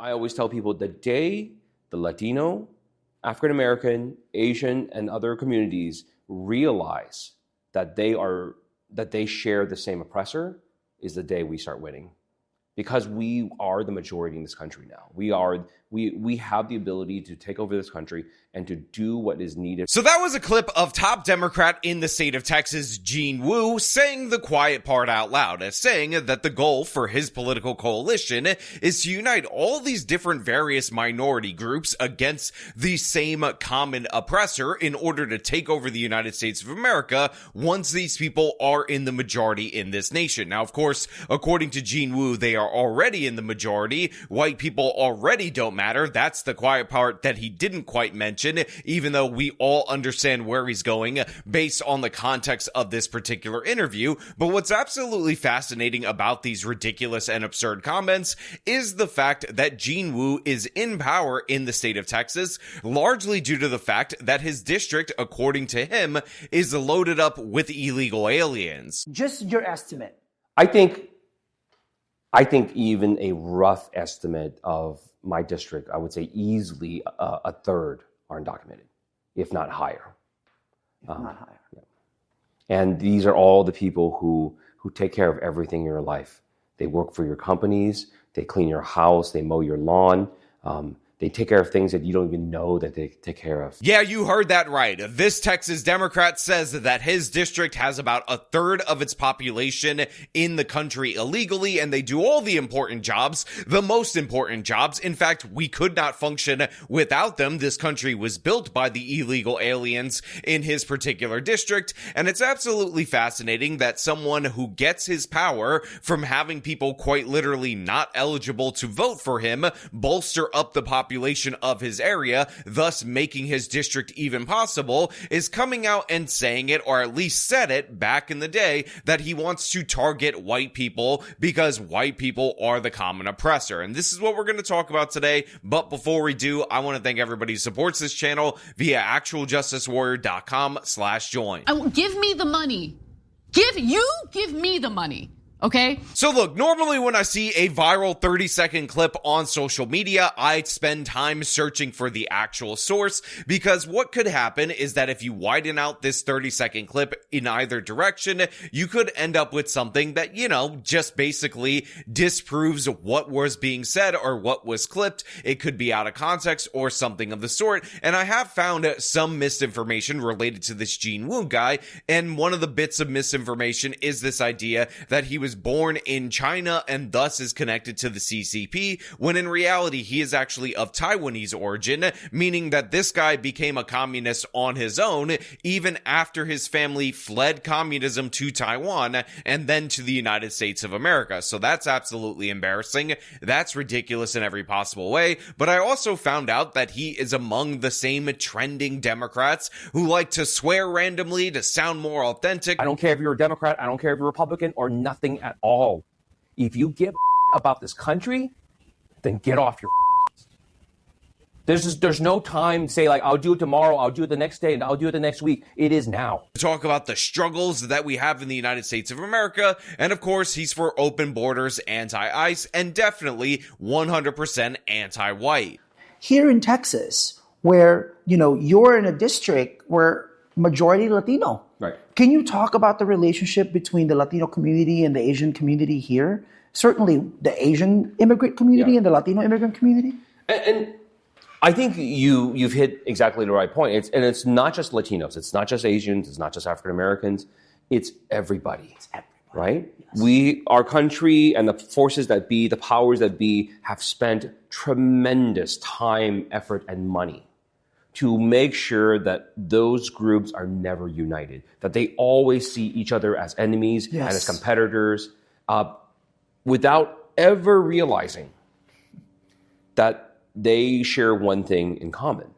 I always tell people the day the Latino, African American, Asian, and other communities realize that they share the same oppressor is the day we start winning. Because we are the majority in this country now. We have the ability to take over this country and to do what is needed. So that was a clip of top Democrat in the state of Texas, Gene Wu, saying the quiet part out loud, as saying that the goal for his political coalition is to unite all these different various minority groups against the same common oppressor in order to take over the United States of America once these people are in the majority in this nation. Now, of course, according to Gene Wu, they are already in the majority. White people already don't matter. That's the quiet part that he didn't quite mention, even though we all understand where he's going based on the context of this particular interview. But what's absolutely fascinating about these ridiculous and absurd comments is the fact that Gene Wu is in power in the state of Texas, largely due to the fact that his district, according to him, is loaded up with illegal aliens. Just your estimate. I think even a rough estimate of my district, I would say easily a third are undocumented, if not higher. Not higher. Yeah. And these are all the people who take care of everything in your life. They work for your companies, they clean your house, they mow your lawn. They take care of things that you don't even know that they take care of. Yeah, you heard that right. This Texas Democrat says that his district has about a third of its population in the country illegally, and they do all the important jobs, the most important jobs. In fact, we could not function without them. This country was built by the illegal aliens in his particular district, and it's absolutely fascinating that someone who gets his power from having people quite literally not eligible to vote for him bolster up the population of his area, thus making his district even possible, is coming out and saying it, or at least said it back in the day, that he wants to target white people because white people are the common oppressor. And this is what we're going to talk about today. But before we do, I want to thank everybody who supports this channel via actualjusticewarrior.com/join. Give me the money. Give me the money. Okay. So look, normally when I see a viral 30-second clip on social media, I spend time searching for the actual source, because what could happen is that if you widen out this 30-second clip in either direction, you could end up with something that, just basically disproves what was being said or what was clipped. It could be out of context or something of the sort. And I have found some misinformation related to this Gene Wu guy. And one of the bits of misinformation is this idea that he was born in China and thus is connected to the CCP, when in reality he is actually of Taiwanese origin, meaning that this guy became a communist on his own even after his family fled communism to Taiwan and then to the United States of America. So that's absolutely embarrassing. That's ridiculous in every possible way. But I also found out that he is among the same trending Democrats who like to swear randomly to sound more authentic. I don't care if you're a Democrat, I don't care if you're a Republican, or nothing at all. If you give about this country, then get off your. There's no time to say, like, I'll do it tomorrow, I'll do it the next day, and I'll do it the next week. It is now. Talk about the struggles that we have in the United States of America, and of course, he's for open borders, anti-ICE, and definitely 100% anti-white. Here in Texas, where, you're in a district where majority Latino. Right. Can you talk about the relationship between the Latino community and the Asian community here? Certainly the Asian immigrant community and the Latino immigrant community. And I think you've hit exactly the right point. It's not just Latinos. It's not just Asians. It's not just African Americans. It's everybody. It's everybody. Right? Yes. Our country and the forces that be, the powers that be, have spent tremendous time, effort, and money to make sure that those groups are never united, that they always see each other as enemies and as competitors, without ever realizing that they share one thing in common,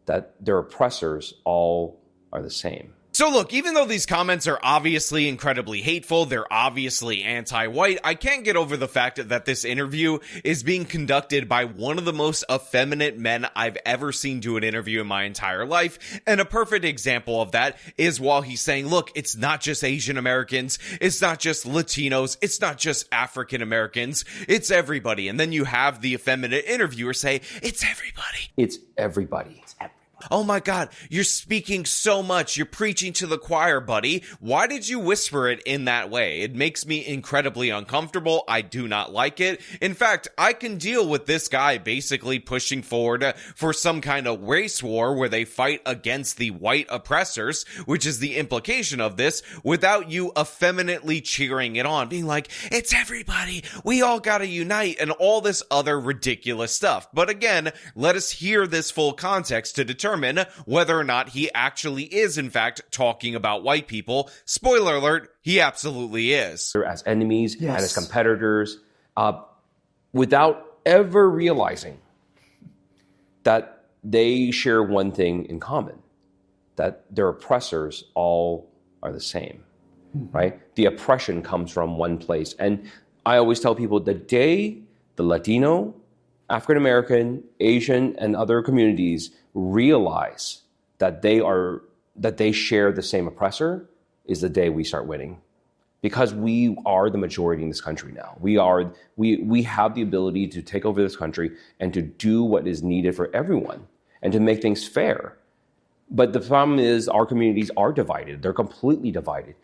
that their oppressors all are the same. So look, even though these comments are obviously incredibly hateful, they're obviously anti-white, I can't get over the fact that this interview is being conducted by one of the most effeminate men I've ever seen do an interview in my entire life. And a perfect example of that is while he's saying, look, it's not just Asian Americans, it's not just Latinos, it's not just African Americans, it's everybody. And then you have the effeminate interviewer say, it's everybody. It's everybody. Oh my God, you're speaking so much. You're preaching to the choir, buddy. Why did you whisper it in that way? It makes me incredibly uncomfortable. I do not like it. In fact, I can deal with this guy basically pushing forward for some kind of race war where they fight against the white oppressors, which is the implication of this, without you effeminately cheering it on, being like, it's everybody. We all gotta unite and all this other ridiculous stuff. But again, let us hear this full context to determine whether or not he actually is, in fact, talking about white people. Spoiler alert, he absolutely is. As enemies Yes. and as competitors, without ever realizing that they share one thing in common, that their oppressors all are the same, right? The oppression comes from one place. And I always tell people the day the Latino, African American, Asian, and other communities realize that they share the same oppressor is the day we start winning, because we are the majority in this country now. We have the ability to take over this country and to do what is needed for everyone and to make things fair. But the problem is our communities are divided. They're completely divided.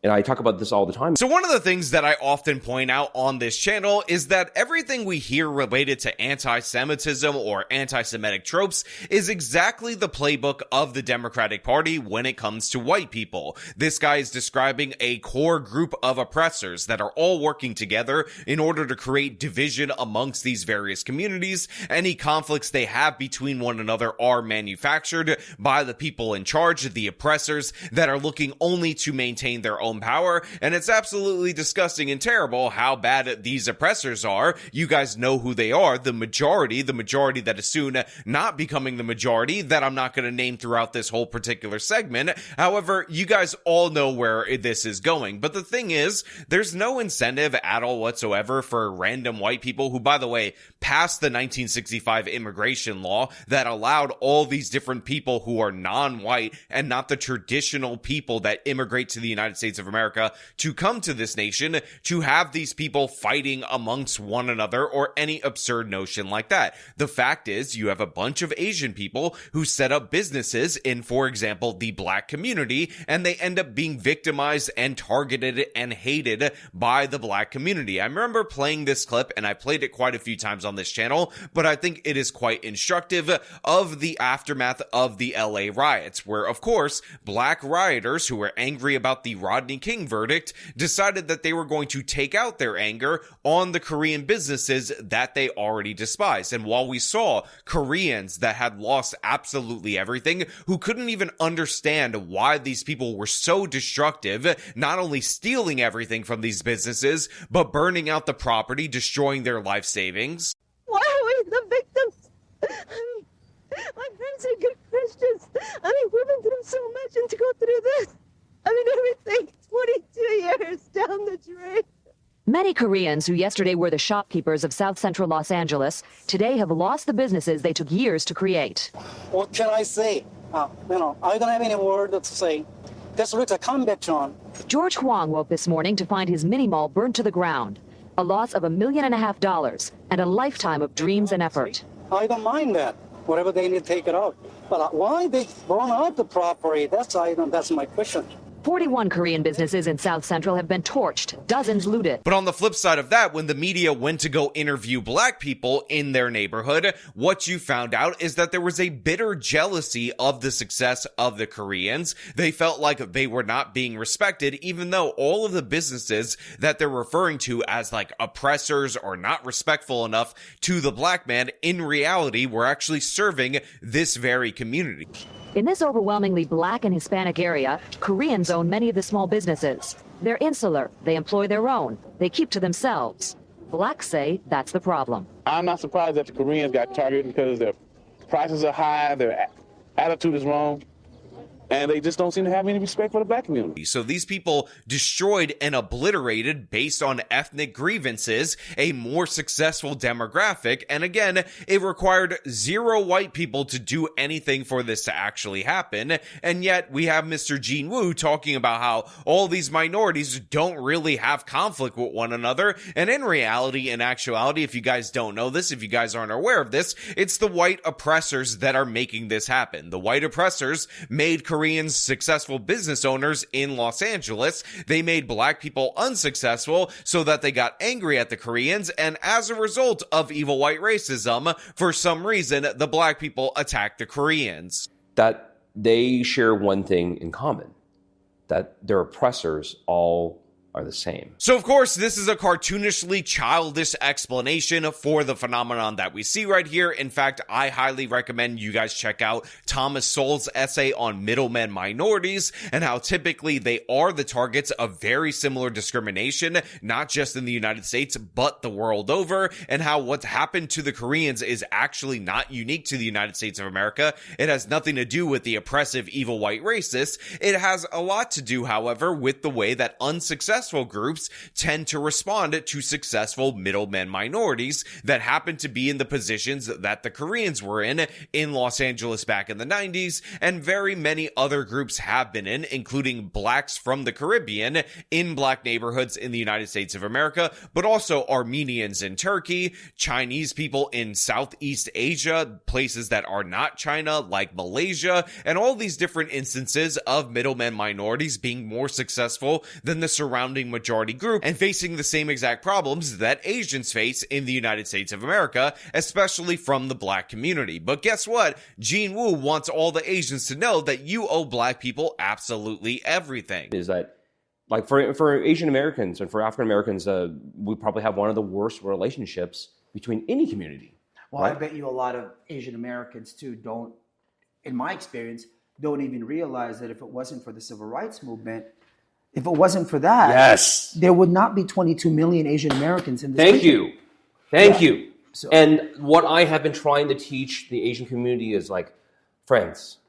And I talk about this all the time. So one of the things that I often point out on this channel is that everything we hear related to anti-Semitism or anti-Semitic tropes is exactly the playbook of the Democratic Party when it comes to white people. This guy is describing a core group of oppressors that are all working together in order to create division amongst these various communities. Any conflicts they have between one another are manufactured by the people in charge, the oppressors that are looking only to maintain their own power, and it's absolutely disgusting and terrible how bad these oppressors are. You guys know who they are, the majority that is soon not becoming the majority that I'm not going to name throughout this whole particular segment. However, you guys all know where this is going. But the thing is, there's no incentive at all whatsoever for random white people who, by the way, passed the 1965 immigration law that allowed all these different people who are non-white and not the traditional people that immigrate to the United States of America to come to this nation, to have these people fighting amongst one another or any absurd notion like that. The fact is, you have a bunch of Asian people who set up businesses in, for example, the black community, and they end up being victimized and targeted and hated by the black community. I remember playing this clip, and I played it quite a few times on this channel, but I think it is quite instructive of the aftermath of the LA riots, where, of course, black rioters who were angry about the Rodney King verdict decided that they were going to take out their anger on the Korean businesses that they already despised. And while we saw Koreans that had lost absolutely everything, who couldn't even understand why these people were so destructive, not only stealing everything from these businesses, but burning out the property, destroying their life savings. Why are we the victims? I mean, my friends are good Christians. I mean, we've been through so much, and to go through this, I mean, everything 22 years down the drain. Many Koreans who yesterday were the shopkeepers of South Central Los Angeles today have lost the businesses they took years to create. What can I say? I don't have any word to say. This looks a comeback, John. George Huang woke this morning to find his mini mall burnt to the ground. A loss of $1.5 million and a lifetime of dreams and effort. I don't mind that. Whatever they need to take it out. But why they burn out the property? That's my question. 41 Korean businesses in South Central have been torched, dozens looted. But on the flip side of that, when the media went to go interview black people in their neighborhood, what you found out is that there was a bitter jealousy of the success of the Koreans. They felt like they were not being respected, even though all of the businesses that they're referring to as like oppressors or not respectful enough to the black man, in reality, were actually serving this very community. In this overwhelmingly black and Hispanic area, Koreans own many of the small businesses. They're insular, they employ their own, they keep to themselves. Blacks say that's the problem. I'm not surprised that the Koreans got targeted because their prices are high, their attitude is wrong. And they just don't seem to have any respect for the black community. So these people destroyed and obliterated, based on ethnic grievances, a more successful demographic. And again, it required 0 white people to do anything for this to actually happen. And yet we have Mr. Gene Wu talking about how all these minorities don't really have conflict with one another. And in reality, in actuality, if you guys don't know this, if you guys aren't aware of this, it's the white oppressors that are making this happen. The white oppressors made Koreans successful business owners in Los Angeles. They made black people unsuccessful so that they got angry at the Koreans, and as a result of evil white racism, for some reason, the black people attacked the Koreans. That they share one thing in common, that their oppressors all are the same. So of course, this is a cartoonishly childish explanation for the phenomenon that we see right here. In fact, I highly recommend you guys check out Thomas Sowell's essay on middlemen minorities and how typically they are the targets of very similar discrimination, not just in the United States, but the world over, and how what's happened to the Koreans is actually not unique to the United States of America. It has nothing to do with the oppressive, evil white racists. It has a lot to do, however, with the way that unsuccessful groups tend to respond to successful middlemen minorities that happen to be in the positions that the Koreans were in Los Angeles back in the 90s, and very many other groups have been in, including blacks from the Caribbean in black neighborhoods in the United States of America, but also Armenians in Turkey, Chinese people in Southeast Asia, places that are not China, like Malaysia, and all these different instances of middlemen minorities being more successful than the surrounding majority group and facing the same exact problems that Asians face in the United States of America, especially from the black community. But guess what? Gene Wu wants all the Asians to know that you owe black people absolutely everything. Is that, like, for Asian Americans and for African Americans, we probably have one of the worst relationships between any community. Well, right? I bet you a lot of Asian Americans too don't, in my experience, don't even realize that if it wasn't for the civil rights movement, if it wasn't for that, yes, there would not be 22 million Asian Americans in this Thank country. you. Thank Yeah. you. So- And what I have been trying to teach the Asian community is, like, friends,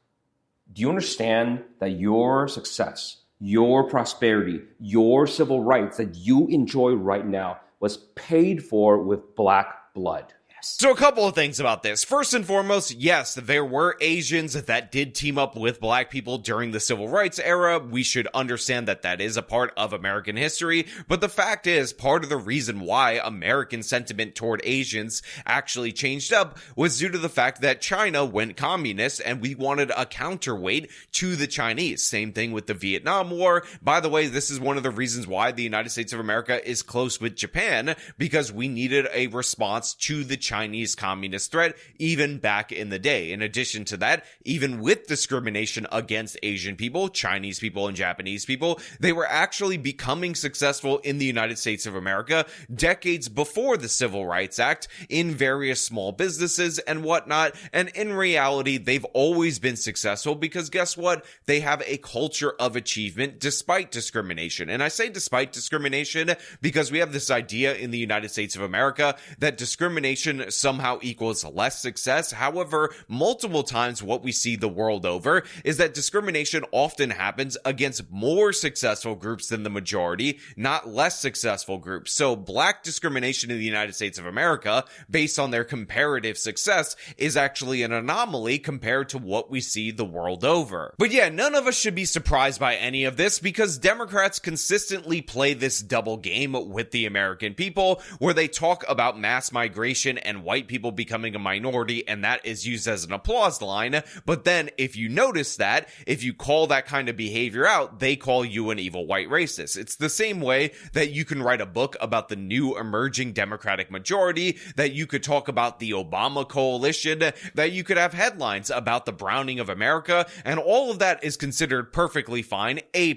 do you understand that your success, your prosperity, your civil rights that you enjoy right now was paid for with black blood? So a couple of things about this. First and foremost, yes, there were Asians that did team up with black people during the civil rights era. We should understand that that is a part of American history. But the fact is, part of the reason why American sentiment toward Asians actually changed up was due to the fact that China went communist and we wanted a counterweight to the Chinese. Same thing with the Vietnam War. By the way, this is one of the reasons why the United States of America is close with Japan, because we needed a response to the Chinese communist threat even back in the day. In addition to that, even with discrimination against Asian people, Chinese people, and Japanese people, they were actually becoming successful in the United States of America decades before the Civil Rights Act in various small businesses and whatnot. And in reality, they've always been successful because guess what? They have a culture of achievement despite discrimination. And I say despite discrimination because we have this idea in the United States of America that discrimination somehow equals less success. However, multiple times what we see the world over is that discrimination often happens against more successful groups than the majority, not less successful groups. So black discrimination in the United States of America, based on their comparative success, is actually an anomaly compared to what we see the world over. But yeah, none of us should be surprised by any of this because Democrats consistently play this double game with the American people where they talk about mass migration and white people becoming a minority, and that is used as an applause line. But then if you notice that, if you call that kind of behavior out, they call you an evil white racist. It's the same way that you can write a book about the new emerging Democratic majority, that you could talk about the Obama coalition, that you could have headlines about the browning of America, and all of that is considered perfectly fine, A+,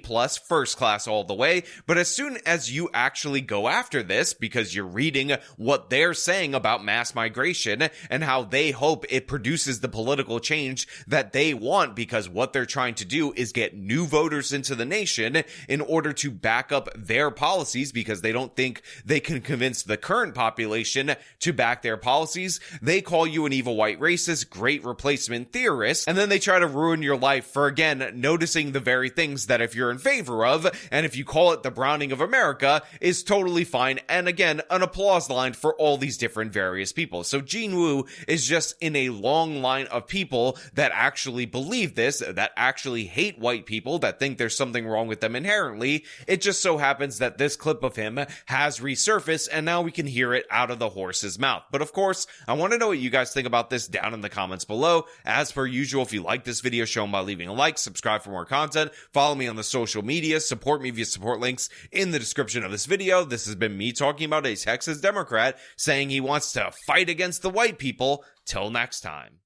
first class all the way. But as soon as you actually go after this, because you're reading what they're saying about mass mass migration and how they hope it produces the political change that they want, because what they're trying to do is get new voters into the nation in order to back up their policies, because they don't think they can convince the current population to back their policies. They call you an evil white racist, great replacement theorist, and then they try to ruin your life for, again, noticing the very things that if you're in favor of, and if you call it the browning of America, is totally fine. And again, an applause line for all these different various people. So Gene Wu is just in a long line of people that actually believe this, that actually hate white people, that think there's something wrong with them inherently. It just so happens that this clip of him has resurfaced, and now we can hear it out of the horse's mouth. But of course, I want to know what you guys think about this down in the comments below. As per usual, if you like this video, show them by leaving a like, subscribe for more content, follow me on the social media, support me via support links in the description of this video. This has been me talking about a Texas Democrat saying he wants to fight against the white people. Till next time.